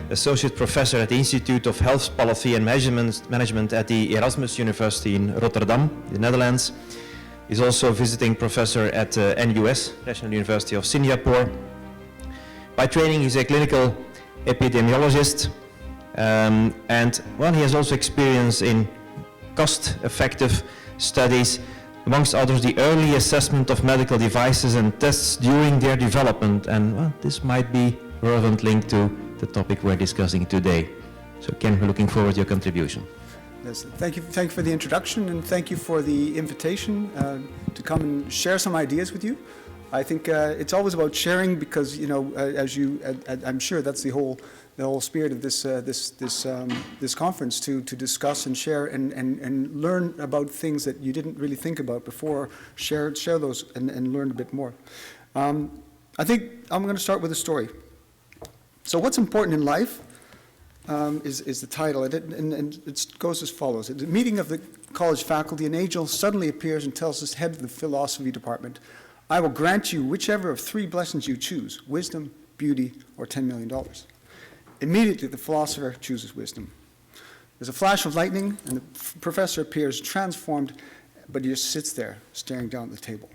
Associate Professor at the Institute of Health Policy and Management at the Erasmus University in Rotterdam, the Netherlands. He's also a visiting professor at NUS, National University of Singapore. By training, he's a clinical epidemiologist, and well, he has also experience in cost-effective studies, amongst others the early assessment of medical devices and tests during their development, and well, this might be a relevant link to the topic we're discussing today. So Ken, we're looking forward to your contribution. Yes, thank you for the introduction, and thank you for the invitation to come and share some ideas with you. I think it's always about sharing because, you know, I'm sure that's the whole spirit of this conference, to discuss and share and learn about things that you didn't really think about before. Share those and learn a bit more. I think I'm going to start with a story. So what's important in life is the title, and it goes as follows. At the meeting of the college faculty, an angel suddenly appears and tells the head of the philosophy department, "I will grant you whichever of three blessings you choose, wisdom, beauty, or $10 million. Immediately, the philosopher chooses wisdom. There's a flash of lightning, and the professor appears transformed, but he just sits there, staring down at the table.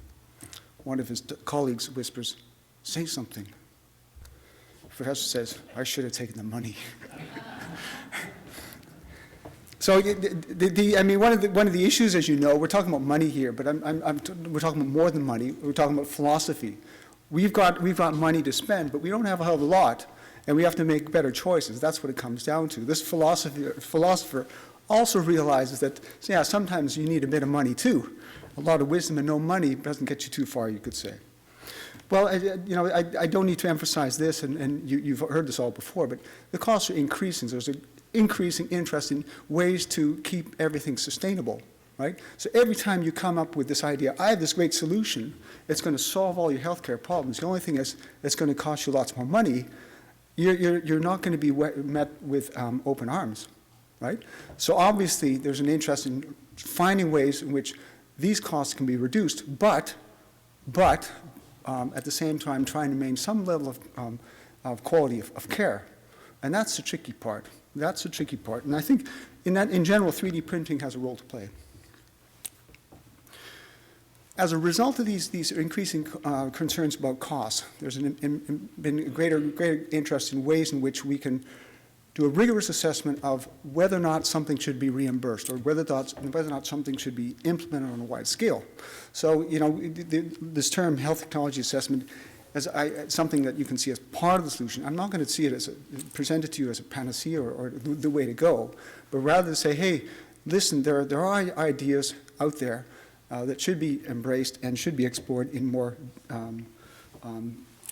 One of his colleagues whispers, "Say something." The professor says, "I should have taken the money." So, I mean, one of the issues, as you know, we're talking about money here, but we're talking about more than money. We're talking about philosophy. We've got money to spend, but we don't have a hell of a lot, and we have to make better choices. That's what it comes down to. This philosopher also realizes that, yeah, sometimes you need a bit of money too. A lot of wisdom and no money doesn't get you too far, you could say. Well, I don't need to emphasize this, and you've heard this all before, but the costs are increasing. There's an increasing interest in ways to keep everything sustainable, right? So every time you come up with this idea, I have this great solution, it's going to solve all your healthcare problems. The only thing is it's going to cost you lots more money. You're not going to be met with open arms, right? So obviously there's an interest in finding ways in which these costs can be reduced, but at the same time trying to maintain some level of quality of care. And that's the tricky part. That's the tricky part. And I think in general, 3D printing has a role to play. As a result of these increasing concerns about costs, there's been a greater interest in ways in which we can do a rigorous assessment of whether or not something should be reimbursed or whether or not something should be implemented on a wide scale. So, you know, this term health technology assessment is something that you can see as part of the solution. I'm not going to see it present it to you as a panacea or the way to go, but rather to say, hey, listen, there are ideas out there that should be embraced and should be explored in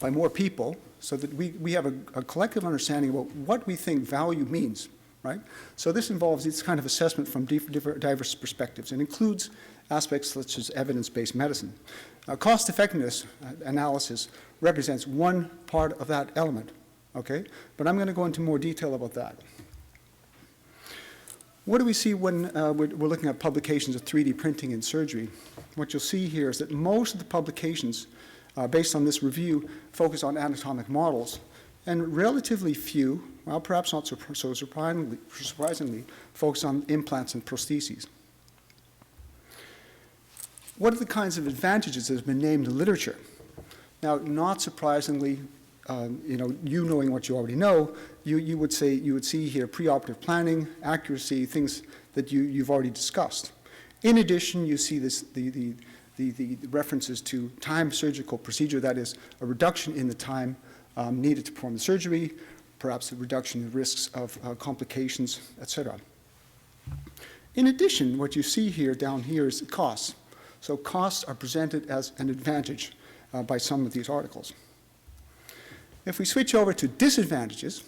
by more people, so that we have a collective understanding about what we think value means, right? So this involves this kind of assessment from diverse perspectives and includes aspects such as evidence-based medicine. Cost-effectiveness analysis represents one part of that element, okay? But I'm going to go into more detail about that. What do we see when we're looking at publications of 3D printing in surgery? What you'll see here is that most of the publications based on this review focus on anatomic models, and relatively few, well, perhaps not so surprisingly, focus on implants and prostheses. What are the kinds of advantages that have been named in literature? Now, not surprisingly, you knowing what you already know, you would see here preoperative planning, accuracy, things that you've already discussed. In addition, you see the references to time surgical procedure, that is, a reduction in the time needed to perform the surgery, perhaps a reduction in risks of complications, etc. In addition, what you see here down here is costs. So costs are presented as an advantage by some of these articles. If we switch over to disadvantages,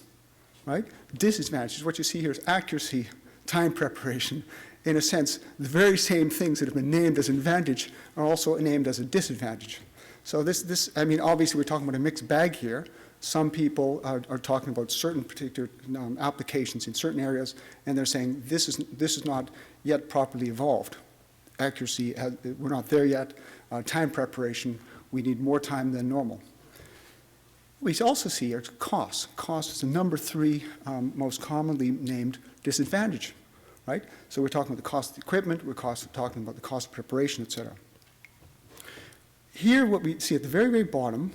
right? Disadvantages, what you see here is accuracy, time preparation. In a sense, the very same things that have been named as an advantage are also named as a disadvantage. So I mean, obviously we're talking about a mixed bag here. Some people are talking about certain particular applications in certain areas, and they're saying this is not yet properly evolved. Accuracy, we're not there yet. Time preparation, we need more time than normal. We also see are costs. Cost is the number 3 most commonly named disadvantage, right? So we're talking about the cost of the equipment, we're talking about the cost of preparation, et cetera. Here, what we see at the very, very bottom,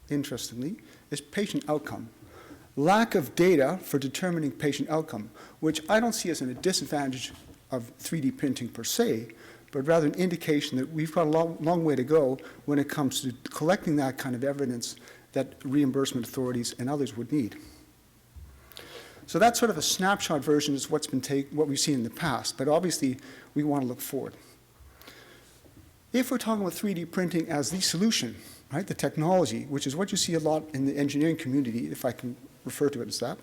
interestingly, is patient outcome. Lack of data for determining patient outcome, which I don't see as a disadvantage of 3D printing per se, but rather an indication that we've got a long way to go when it comes to collecting that kind of evidence that reimbursement authorities and others would need. So that's sort of a snapshot version of what we've seen in the past, but obviously we want to look forward. If we're talking about 3D printing as the solution, right, the technology, which is what you see a lot in the engineering community, if I can refer to it as that,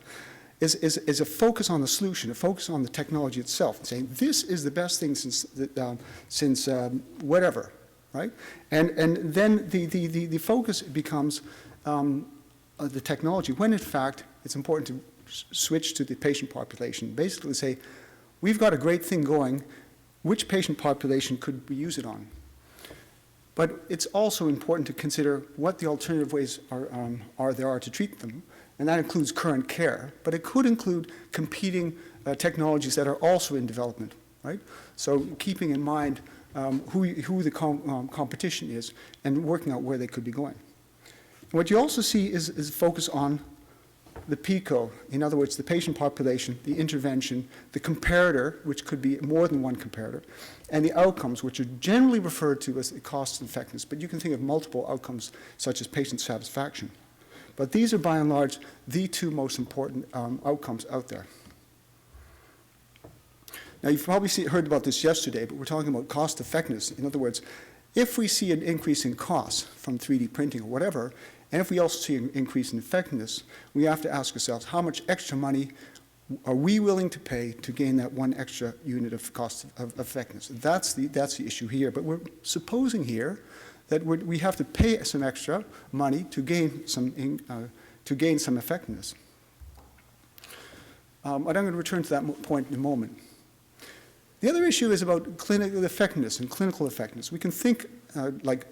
is a focus on the solution, a focus on the technology itself, and saying this is the best thing since whatever, right? And then the focus becomes the technology, when in fact it's important to switch to the patient population. Basically say, we've got a great thing going, which patient population could we use it on? But it's also important to consider what the alternative ways there are to treat them, and that includes current care, but it could include competing technologies that are also in development, right? So keeping in mind who the competition is and working out where they could be going. What you also see is focus on the PICO, in other words, the patient population, the intervention, the comparator, which could be more than one comparator, and the outcomes, which are generally referred to as the cost and effectiveness, but you can think of multiple outcomes, such as patient satisfaction. But these are, by and large, the 2 most important outcomes out there. Now, you've probably heard about this yesterday, but we're talking about cost effectiveness. In other words, if we see an increase in costs from 3D printing or whatever, and if we also see an increase in effectiveness, we have to ask ourselves, how much extra money are we willing to pay to gain that 1 extra unit of cost of effectiveness? That's the issue here. But we're supposing here that we have to pay some extra money to gain some effectiveness. But I'm going to return to that point in a moment. The other issue is about clinical effectiveness and clinical effectiveness. We can think about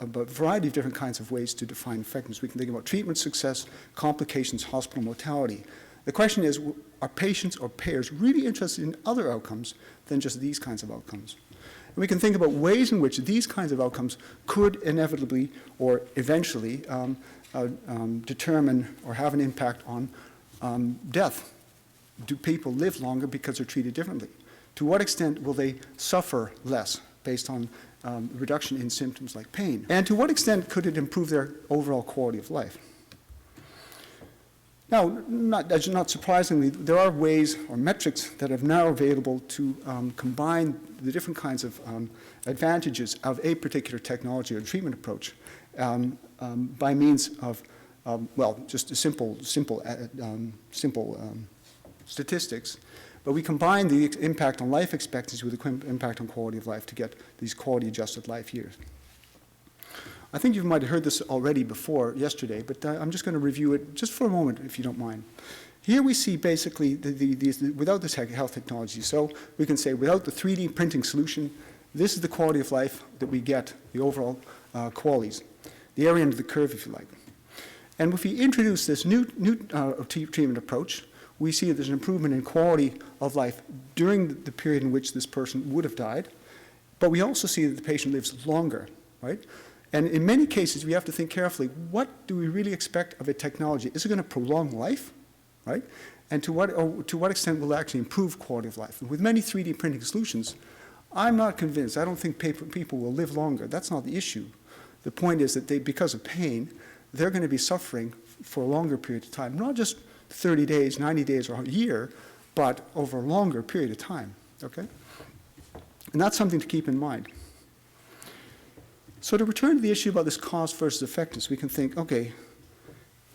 a variety of different kinds of ways to define effectiveness. We can think about treatment success, complications, hospital mortality. The question is, are patients or payers really interested in other outcomes than just these kinds of outcomes? And we can think about ways in which these kinds of outcomes could inevitably or eventually determine or have an impact on death. Do people live longer because they're treated differently? To what extent will they suffer less based on reduction in symptoms like pain? And to what extent could it improve their overall quality of life? Now, not surprisingly, there are ways or metrics that are now available to combine the different kinds of advantages of a particular technology or treatment approach by means of, well, just simple statistics. But we combine the impact on life expectancy with the impact on quality of life to get these quality-adjusted life years. I think you might have heard this already before yesterday, but I'm just going to review it just for a moment, if you don't mind. Here we see basically without this health technology. So we can say without the 3D printing solution, this is the quality of life that we get, the overall QALYs, the area under the curve, if you like. And if we introduce this new treatment approach, we see that there's an improvement in quality of life during the period in which this person would have died, but we also see that the patient lives longer, right? And in many cases, we have to think carefully, what do we really expect of a technology? Is it going to prolong life, right? And to what extent will it actually improve quality of life? And with many 3D printing solutions, I'm not convinced. I don't think people will live longer. That's not the issue. The point is that because of pain, they're going to be suffering for a longer period of time, not just 30 days, 90 days, or a year, but over a longer period of time, okay? And that's something to keep in mind. So to return to the issue about this cost versus effectiveness, we can think, okay,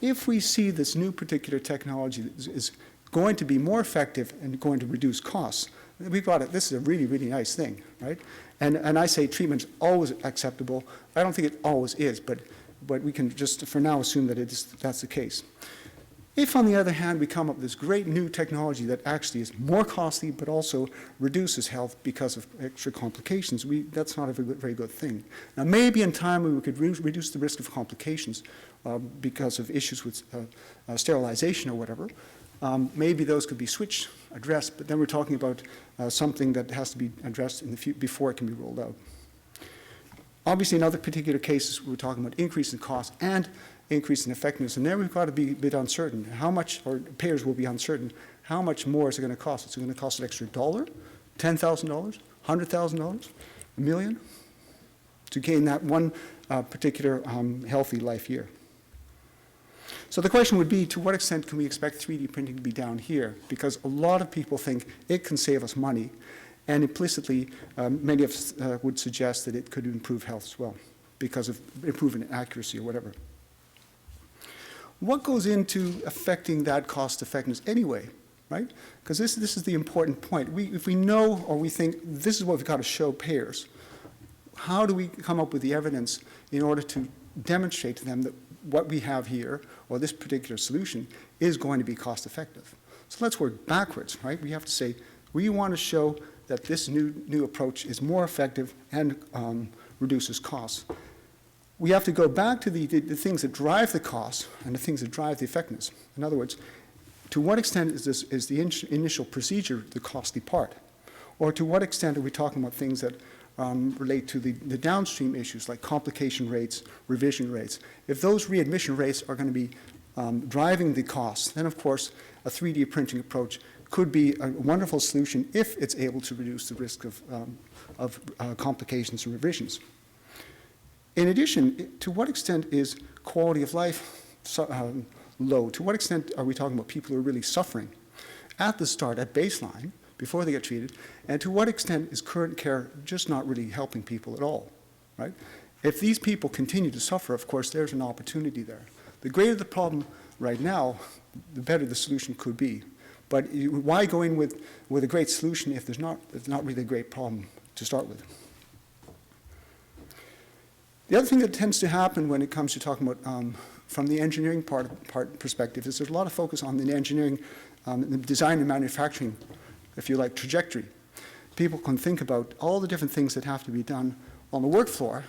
if we see this new particular technology that is going to be more effective and going to reduce costs, we've got it. This is a really, really nice thing, right? And I say treatment's always acceptable. I don't think it always is, but we can just for now assume that that's the case. If, on the other hand, we come up with this great new technology that actually is more costly but also reduces health because of extra complications, that's not a very good thing. Now, maybe in time we could reduce the risk of complications because of issues with sterilization or whatever. Maybe those could be switched, addressed, but then we're talking about something that has to be addressed in the before it can be rolled out. Obviously, in other particular cases, we're talking about increase in cost and increase in effectiveness, and there we've got to be a bit uncertain. How much, or payers will be uncertain, how much more is it going to cost? Is it going to cost an extra $1, $10,000, $100,000, $1 million to gain that one particular healthy life year? So the question would be, to what extent can we expect 3D printing to be down here? Because a lot of people think it can save us money, and implicitly, many of us would suggest that it could improve health as well because of improvement in accuracy or whatever. What goes into affecting that cost effectiveness anyway, right? Because this is the important point. If we know or we think this is what we've got to show payers, how do we come up with the evidence in order to demonstrate to them that what we have here, or this particular solution, is going to be cost effective? So let's work backwards, right? We have to say, we want to show that this new approach is more effective and reduces costs. We have to go back to the things that drive the cost and the things that drive the effectiveness. In other words, to what extent is the initial procedure the costly part? Or to what extent are we talking about things that relate to the downstream issues like complication rates, revision rates? If those readmission rates are going to be driving the costs, then of course a 3D printing approach could be a wonderful solution if it's able to reduce the risk of complications and revisions. In addition, to what extent is quality of life low? To what extent are we talking about people who are really suffering at the start, at baseline, before they get treated? And to what extent is current care just not really helping people at all, right? If these people continue to suffer, of course, there's an opportunity there. The greater the problem right now, the better the solution could be. But why go in with a great solution if there's not really a great problem to start with? The other thing that tends to happen when it comes to talking about from the engineering part perspective is there's a lot of focus on the engineering, the design and manufacturing, if you like, trajectory. People can think about all the different things that have to be done on the work floor.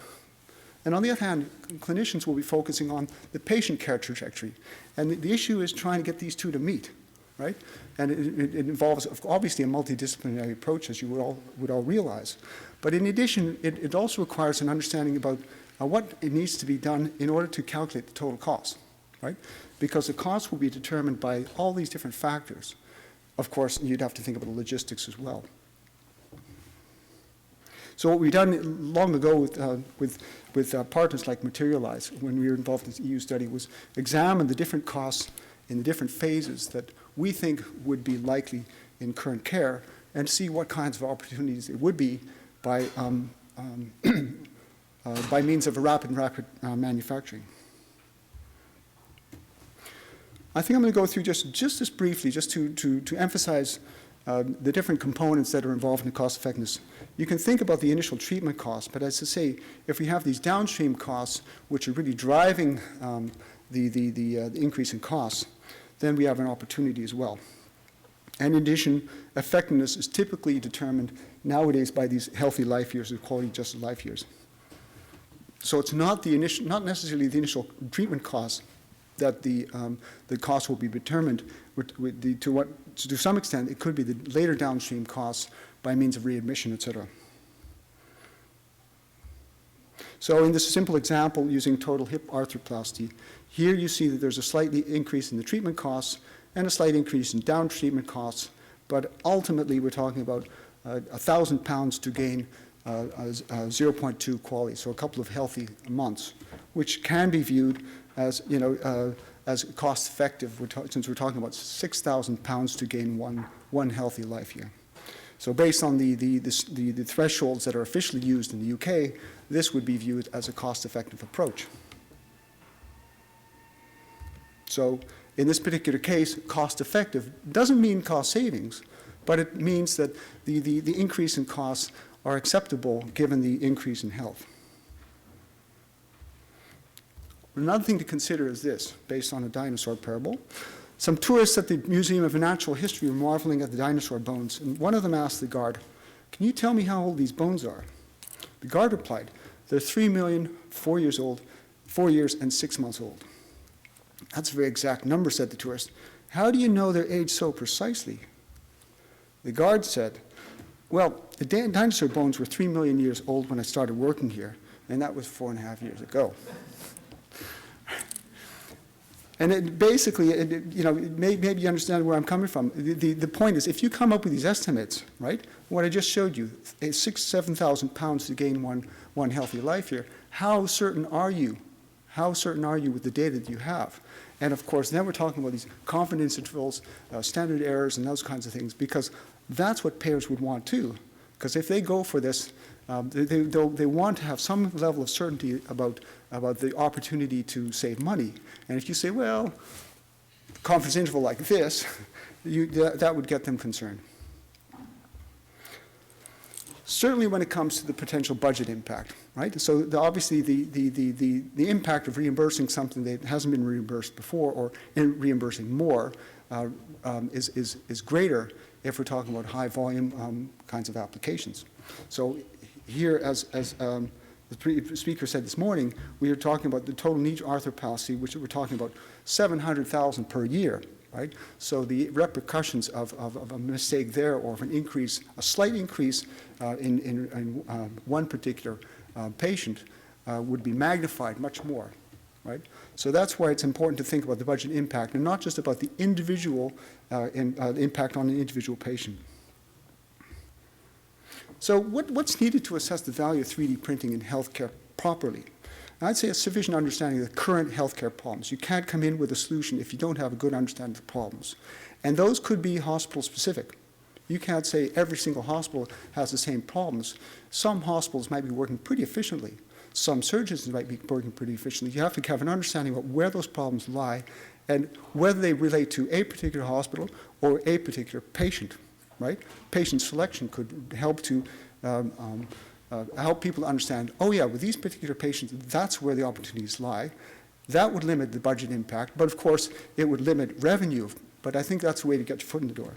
And on the other hand, clinicians will be focusing on the patient care trajectory. And the issue is trying to get these two to meet, right? And it involves, obviously, a multidisciplinary approach, as you would all realize. But in addition, it also requires an understanding about what it needs to be done in order to calculate the total cost, right? Because the cost will be determined by all these different factors. Of course, you'd have to think about the logistics as well. So what we've done long ago with partners like Materialise, when we were involved in this EU study, was examine the different costs in the different phases that we think would be likely in current care and see what kinds of opportunities it would be by means of a rapid manufacturing. I think I'm going to go through just this briefly, just to emphasize the different components that are involved in the cost effectiveness. You can think about the initial treatment costs, but as I say, if we have these downstream costs, which are really driving the increase in costs, then we have an opportunity as well. And in addition, effectiveness is typically determined nowadays by these healthy life years, or quality adjusted life years. So it's not necessarily the initial treatment costs that the cost will be determined. To some extent, it could be the later downstream costs by means of readmission, et cetera. So in this simple example using total hip arthroplasty, here you see that there's a slight increase in the treatment costs and a slight increase in down treatment costs, but ultimately we're talking about 1,000 pounds to gain 0.2 QALYs, so a couple of healthy months, which can be viewed as, as cost effective, since we're talking about 6,000 pounds to gain one healthy life year. So based on the thresholds that are officially used in the UK, this would be viewed as a cost-effective approach. So in this particular case, cost-effective doesn't mean cost savings, but it means that the increase in costs are acceptable given the increase in health. Another thing to consider is this, based on a dinosaur parable. Some tourists at the Museum of Natural History were marveling at the dinosaur bones, and one of them asked the guard, "Can you tell me how old these bones are?" The guard replied, "They're 3,000,004 years old, 4 years and 6 months old." "That's a very exact number," said the tourist. "How do you know their age so precisely?" The guard said, "Well, the dinosaur bones were 3 million years old when I started working here, and that was 4.5 years ago." And maybe you understand where I'm coming from. The point is, if you come up with these estimates, right, what I just showed you, 7,000 pounds to gain one healthy life here, how certain are you? How certain are you with the data that you have? And of course, then we're talking about these confidence intervals, standard errors, and those kinds of things, because that's what payers would want too. Because if they go for this, they want to have some level of certainty about the opportunity to save money. And if you say, well, confidence interval like this, that would get them concerned. Certainly when it comes to the potential budget impact, right? So obviously the impact of reimbursing something that hasn't been reimbursed before, or in reimbursing more, is greater if we're talking about high volume kinds of applications. So here, as the speaker said this morning, we are talking about the total knee arthroplasty, which we're talking about 700,000 per year, right? So the repercussions of a mistake there, or of an increase, a slight increase in one particular patient would be magnified much more, right? So that's why it's important to think about the budget impact, and not just about the individual impact on an individual patient. So what's needed to assess the value of 3D printing in healthcare properly? And I'd say a sufficient understanding of the current healthcare problems. You can't come in with a solution if you don't have a good understanding of the problems. And those could be hospital specific. You can't say every single hospital has the same problems. Some hospitals might be working pretty efficiently. Some surgeons might be working pretty efficiently. You have to have an understanding about where those problems lie and whether they relate to a particular hospital or a particular patient. Right? Patient selection could help to help people understand, oh yeah, with these particular patients, that's where the opportunities lie. That would limit the budget impact, but of course, it would limit revenue. But I think that's a way to get your foot in the door.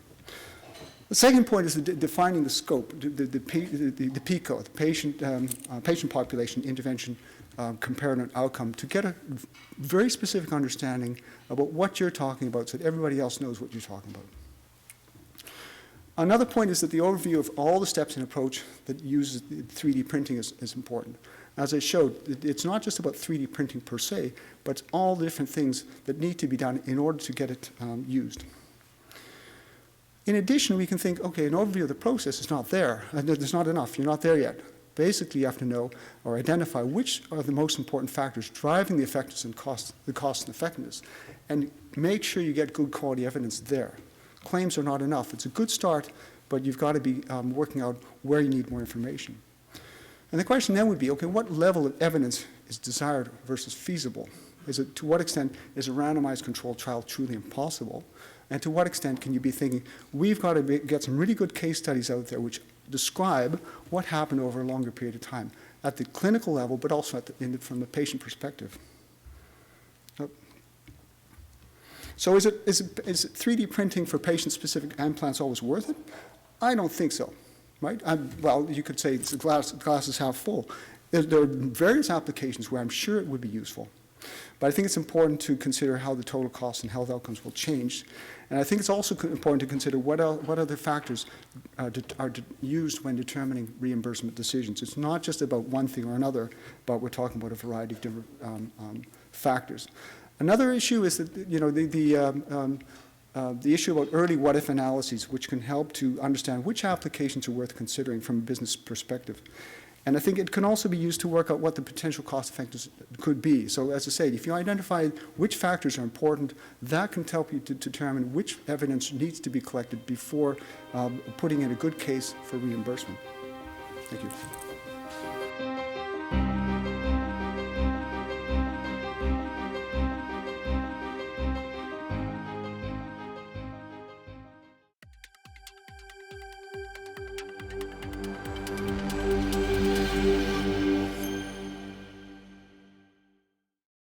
The second point is defining the scope, the PICO, the patient population intervention comparative outcome, to get a very specific understanding about what you're talking about so that everybody else knows what you're talking about. Another point is that the overview of all the steps in approach that uses 3D printing is important. As I showed, it's not just about 3D printing per se, but all the different things that need to be done in order to get it used. In addition, we can think, okay, an overview of the process is not there. There's not enough. You're not there yet. Basically, you have to know or identify which are the most important factors driving the effectiveness and the cost and effectiveness, and make sure you get good quality evidence there. Claims are not enough. It's a good start, but you've got to be working out where you need more information. And the question then would be, okay, what level of evidence is desired versus feasible? To what extent is a randomized controlled trial truly impossible? And to what extent can you be thinking, we've got to get some really good case studies out there which describe what happened over a longer period of time at the clinical level, but also from the patient perspective. So is 3D printing for patient-specific implants always worth it? I don't think so, right? Well, you could say the glass is half full. There are various applications where I'm sure it would be useful. But I think it's important to consider how the total costs and health outcomes will change. And I think it's also important to consider what other factors are used when determining reimbursement decisions. It's not just about one thing or another, but we're talking about a variety of different factors. Another issue is that, the issue about early what-if analyses, which can help to understand which applications are worth considering from a business perspective. And I think it can also be used to work out what the potential cost effectiveness could be. So as I say, if you identify which factors are important, that can help you to determine which evidence needs to be collected before putting in a good case for reimbursement. Thank you.